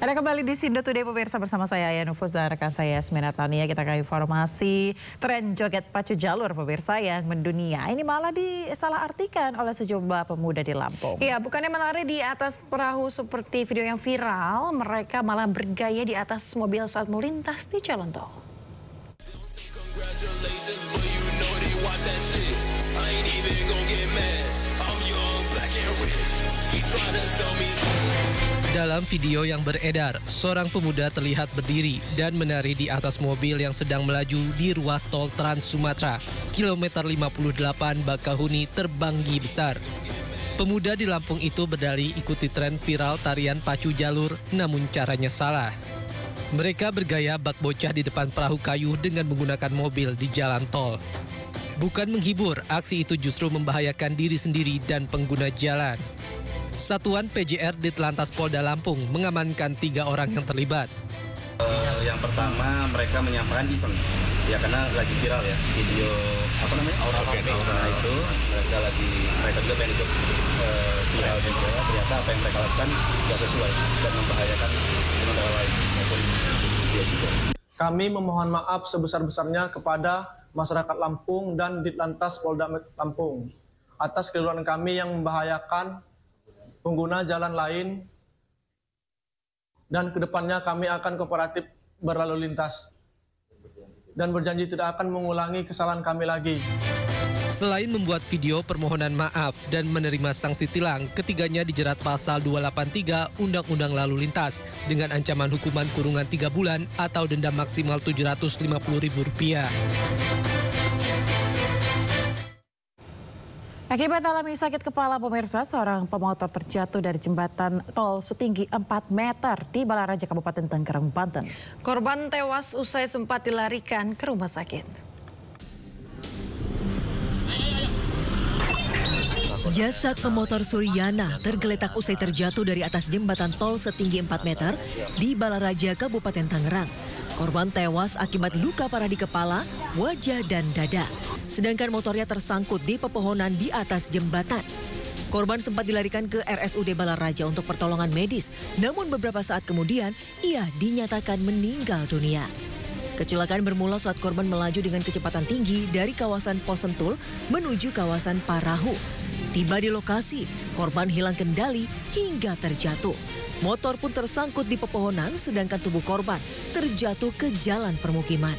Ada kembali di Sindo Today pemirsa bersama saya Aya Nufus dan rekan saya Yasmina Tania. Kita akan informasi tren joget pacu jalur pemirsa yang mendunia. Ini malah disalahartikan oleh sejumlah pemuda di Lampung. Iya, bukannya menari di atas perahu seperti video yang viral, mereka malah bergaya di atas mobil saat melintas di jalan tol. Dalam video yang beredar, seorang pemuda terlihat berdiri dan menari di atas mobil yang sedang melaju di ruas tol Trans Sumatera, kilometer 58 Bakahuni Terbanggi Besar. Pemuda di Lampung itu berdalih ikuti tren viral tarian pacu jalur, namun caranya salah. Mereka bergaya bak bocah di depan perahu kayu dengan menggunakan mobil di jalan tol. Bukan menghibur, aksi itu justru membahayakan diri sendiri dan pengguna jalan. Satuan PJR Ditlantas Polda Lampung mengamankan 3 orang yang terlibat. Yang pertama mereka menyampaikan iseng, ya karena lagi viral ya video aura itu mereka juga pengen ikut viral juga. Ternyata apa yang mereka lakukan tidak sesuai dan membahayakan pengendara lain maupun dia juga. Kami memohon maaf sebesar-besarnya kepada masyarakat Lampung dan Ditlantas Polda Lampung atas keliruan kami yang membahayakan pengguna jalan lain, dan kedepannya kami akan kooperatif berlalu lintas dan berjanji tidak akan mengulangi kesalahan kami lagi. Selain membuat video permohonan maaf dan menerima sanksi tilang, ketiganya dijerat pasal 283 Undang-Undang Lalu Lintas dengan ancaman hukuman kurungan 3 bulan atau denda maksimal Rp750.000. Akibat alami sakit kepala pemirsa, seorang pemotor terjatuh dari jembatan tol setinggi 4 meter di Balaraja, Kabupaten Tangerang, Banten. Korban tewas usai sempat dilarikan ke rumah sakit. Jasad pemotor Suryana tergeletak usai terjatuh dari atas jembatan tol setinggi 4 meter di Balaraja, Kabupaten Tangerang. Korban tewas akibat luka parah di kepala, wajah, dan dada. Sedangkan motornya tersangkut di pepohonan di atas jembatan. Korban sempat dilarikan ke RSUD Balaraja untuk pertolongan medis. Namun beberapa saat kemudian, ia dinyatakan meninggal dunia. Kecelakaan bermula saat korban melaju dengan kecepatan tinggi dari kawasan Pos Sentul menuju kawasan Parahu. Tiba di lokasi, korban hilang kendali hingga terjatuh. Motor pun tersangkut di pepohonan, sedangkan tubuh korban terjatuh ke jalan permukiman.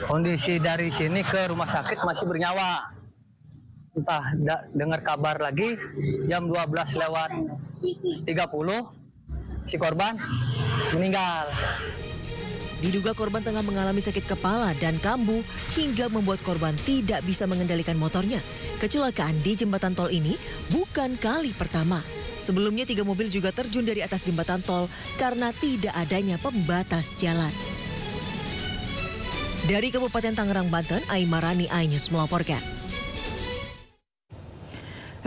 Kondisi dari sini ke rumah sakit masih bernyawa. Entah dengar kabar lagi, jam 12:30 si korban meninggal. Diduga korban tengah mengalami sakit kepala dan kambuh hingga membuat korban tidak bisa mengendalikan motornya. Kecelakaan di jembatan tol ini bukan kali pertama. Sebelumnya 3 mobil juga terjun dari atas jembatan tol karena tidak adanya pembatas jalan. Dari Kabupaten Tangerang, Banten, Aimarani, iNews melaporkan.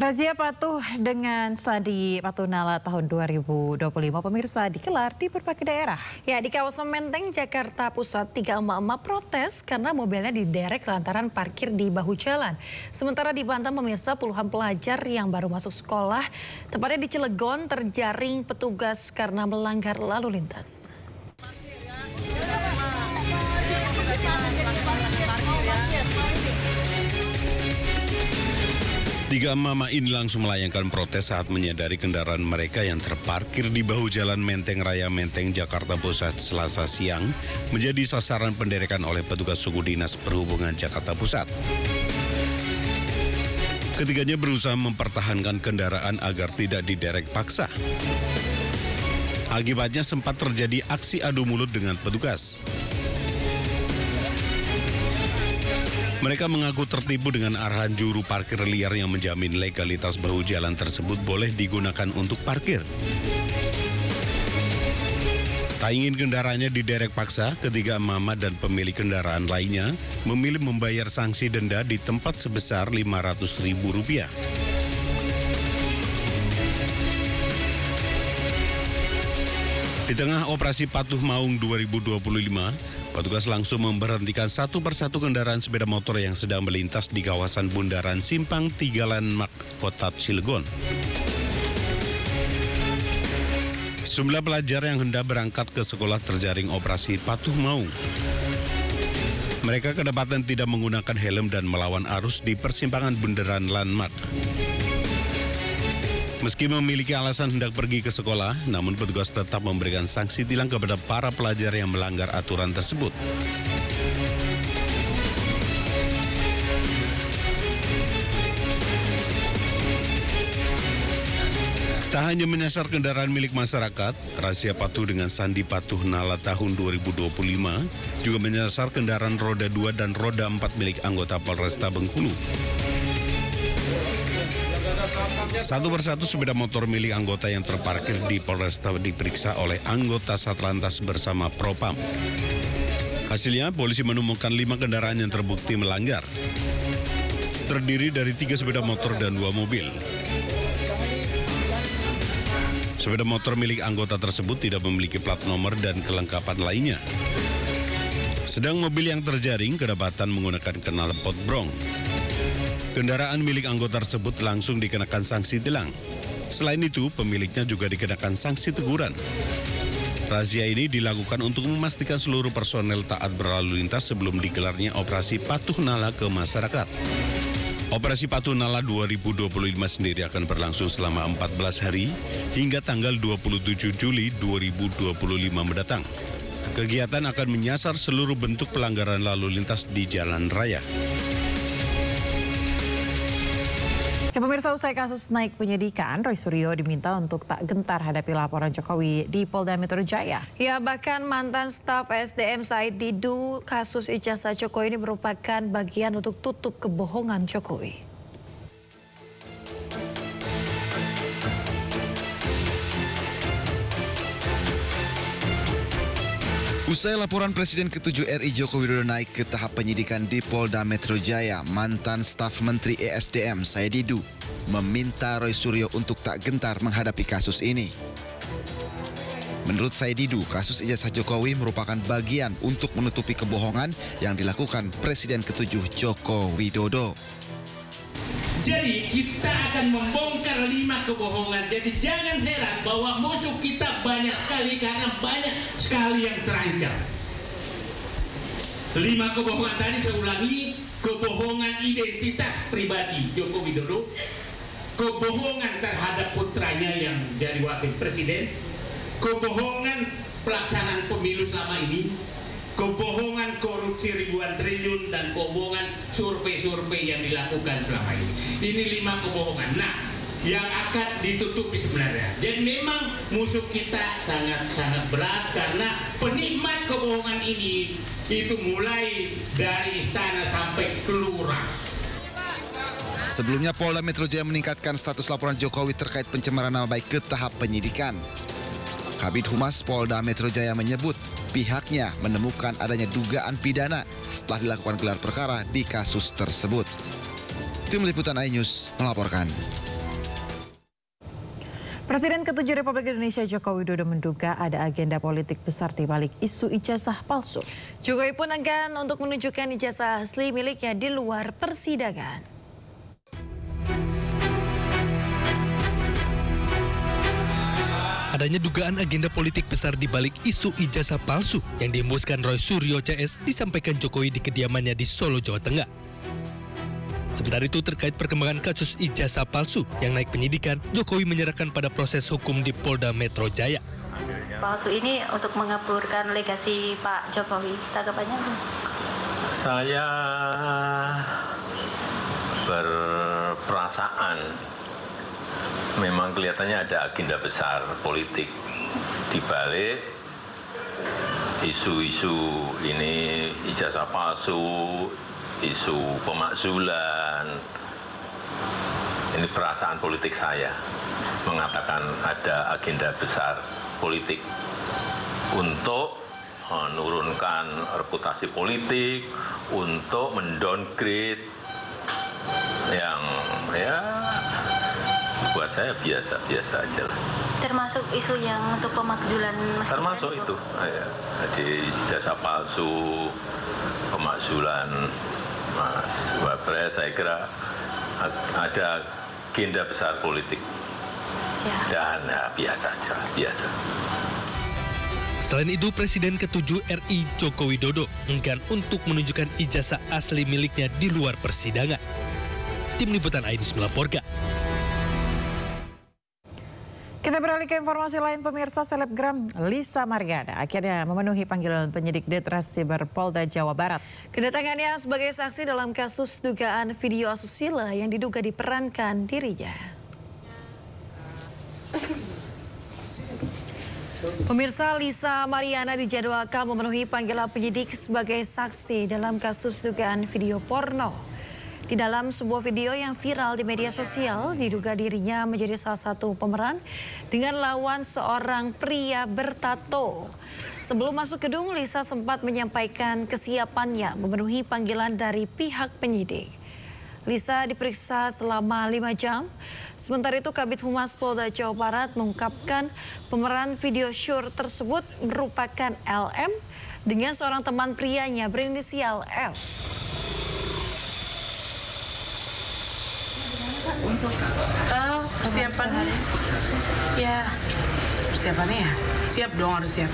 Razia patuh dengan Sandi Patunala tahun 2025 pemirsa digelar di berbagai daerah. Ya, di kawasan Menteng, Jakarta Pusat, 3 emak-emak protes karena mobilnya diderek lantaran parkir di bahu jalan. Sementara di Banten pemirsa, puluhan pelajar yang baru masuk sekolah, tepatnya di Cilegon, terjaring petugas karena melanggar lalu lintas. Tiga emak-emak ini langsung melayangkan protes saat menyadari kendaraan mereka yang terparkir di bahu jalan Menteng Raya Menteng, Jakarta Pusat Selasa siang menjadi sasaran penderekan oleh petugas suku dinas perhubungan Jakarta Pusat. Ketiganya berusaha mempertahankan kendaraan agar tidak diderek paksa. Akibatnya sempat terjadi aksi adu mulut dengan petugas. Mereka mengaku tertipu dengan arahan juru parkir liar yang menjamin legalitas bahu jalan tersebut boleh digunakan untuk parkir. Tak ingin kendaraannya diderek paksa, ketiga emak-emak dan pemilik kendaraan lainnya memilih membayar sanksi denda di tempat sebesar Rp500.000. Di tengah operasi Patuh Maung 2025, petugas langsung memberhentikan satu persatu kendaraan sepeda motor yang sedang melintas di kawasan Bundaran Simpang 3 Landmark, Kota Cilegon. Sejumlah pelajar yang hendak berangkat ke sekolah terjaring operasi patuh maung. Mereka kedapatan tidak menggunakan helm dan melawan arus di persimpangan bundaran Landmark. Meski memiliki alasan hendak pergi ke sekolah, namun petugas tetap memberikan sanksi tilang kepada para pelajar yang melanggar aturan tersebut. Tak hanya menyasar kendaraan milik masyarakat, razia patuh dengan sandi patuh Nala tahun 2025 juga menyasar kendaraan roda 2 dan roda 4 milik anggota Polresta Bengkulu. Satu persatu sepeda motor milik anggota yang terparkir di Polresta diperiksa oleh anggota Satlantas bersama Propam. Hasilnya, polisi menemukan 5 kendaraan yang terbukti melanggar. Terdiri dari 3 sepeda motor dan 2 mobil. Sepeda motor milik anggota tersebut tidak memiliki plat nomor dan kelengkapan lainnya. Sedang mobil yang terjaring kedapatan menggunakan knalpot brong. Kendaraan milik anggota tersebut langsung dikenakan sanksi tilang. Selain itu, pemiliknya juga dikenakan sanksi teguran. Razia ini dilakukan untuk memastikan seluruh personel taat berlalu lintas sebelum digelarnya operasi patuh Nala ke masyarakat. Operasi Patuh Nala 2025 sendiri akan berlangsung selama 14 hari hingga tanggal 27 Juli 2025 mendatang. Kegiatan akan menyasar seluruh bentuk pelanggaran lalu lintas di jalan raya. Pemirsa, usai kasus naik penyidikan, Roy Suryo diminta untuk tak gentar hadapi laporan Jokowi di Polda Metro Jaya. Ya, bahkan mantan staf SDM Said Didu, kasus ijazah Jokowi ini merupakan bagian untuk tutup kebohongan Jokowi. Usai laporan Presiden ke-7 RI Joko Widodo naik ke tahap penyidikan di Polda Metro Jaya, mantan staf Menteri ESDM Said Didu meminta Roy Suryo untuk tak gentar menghadapi kasus ini. Menurut Said Didu, kasus ijazah Jokowi merupakan bagian untuk menutupi kebohongan yang dilakukan Presiden ke-7 Joko Widodo. Jadi kita akan membongkar 5 kebohongan. Jadi jangan heran bahwa musuh kita banyak sekali karena banyak sekali yang terancam. 5 kebohongan tadi saya ulangi, kebohongan identitas pribadi Joko Widodo, kebohongan terhadap putranya yang jadi wakil presiden, kebohongan pelaksanaan pemilu selama ini, kebohongan korupsi ribuan triliun, dan kebohongan survei-survei yang dilakukan selama ini. Ini 5 kebohongan. Nah, yang akan ditutupi sebenarnya. Jadi memang musuh kita sangat-sangat berat karena penikmat kebohongan ini itu mulai dari istana sampai kelurahan. Sebelumnya Polda Metro Jaya meningkatkan status laporan Jokowi terkait pencemaran nama baik ke tahap penyidikan. Kabid Humas Polda Metro Jaya menyebut pihaknya menemukan adanya dugaan pidana setelah dilakukan gelar perkara di kasus tersebut. Tim Liputan iNews melaporkan. Presiden ke-7 Republik Indonesia Joko Widodo menduga ada agenda politik besar di balik isu ijazah palsu. Jokowi pun enggan untuk menunjukkan ijazah asli miliknya di luar persidangan. Adanya dugaan agenda politik besar di balik isu ijazah palsu yang dihembuskan Roy Suryo CS disampaikan Jokowi di kediamannya di Solo, Jawa Tengah. Sementara itu terkait perkembangan kasus ijazah palsu yang naik penyidikan, Jokowi menyerahkan pada proses hukum di Polda Metro Jaya. Palsu ini untuk mengaburkan legasi Pak Jokowi, tanggapannya apa? Saya berperasaan memang kelihatannya ada agenda besar politik di balik isu-isu ini, ijazah palsu, isu pemakzulan. Ini perasaan politik saya mengatakan ada agenda besar politik untuk menurunkan reputasi politik, untuk mendowngrade yang buat saya biasa-biasa aja lah. Termasuk isu yang untuk pemakzulan Mas. Termasuk itu. Jadi ijazah palsu, pemakzulan Mas Wapres, saya kira ada agenda besar politik. ya. Dan biasa aja, biasa. Selain itu, Presiden ke-7 RI Joko Widodo enggan untuk menunjukkan ijazah asli miliknya di luar persidangan. Tim Liputan iNews melaporkan. Kita beralih ke informasi lain, pemirsa. Selebgram Lisa Mariana akhirnya memenuhi panggilan penyidik Ditreskrimsus Polda Jawa Barat. Kedatangannya sebagai saksi dalam kasus dugaan video asusila yang diduga diperankan dirinya. Pemirsa, Lisa Mariana dijadwalkan memenuhi panggilan penyidik sebagai saksi dalam kasus dugaan video porno. Di dalam sebuah video yang viral di media sosial, diduga dirinya menjadi salah satu pemeran dengan lawan seorang pria bertato. Sebelum masuk gedung, Lisa sempat menyampaikan kesiapannya memenuhi panggilan dari pihak penyidik. Lisa diperiksa selama 5 jam. Sementara itu, Kabid Humas Polda Jawa Barat mengungkapkan pemeran video syur tersebut merupakan LM dengan seorang teman prianya berinisial F. Untuk persiapannya, ya persiapannya ya siap dong, harus siap.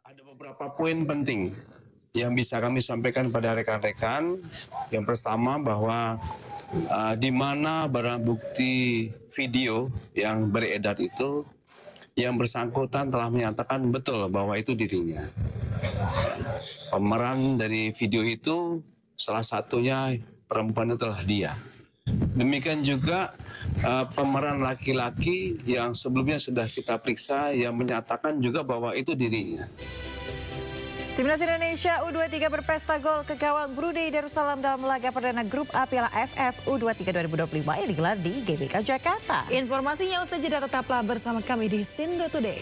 Ada beberapa poin penting yang bisa kami sampaikan pada rekan-rekan. Yang pertama bahwa di mana barang bukti video yang beredar itu, yang bersangkutan telah menyatakan betul bahwa itu dirinya. Pemeran dari video itu salah satunya perempuan itulah dia. Demikian juga pemeran laki-laki yang sebelumnya sudah kita periksa yang menyatakan juga bahwa itu dirinya. Timnas Indonesia U23 berpesta gol ke gawang Brunei Darussalam dalam laga perdana Grup A Piala AFF U23 2025 yang digelar di GBK Jakarta. Informasinya usai jeda, tetaplah bersama kami di Sindo Today.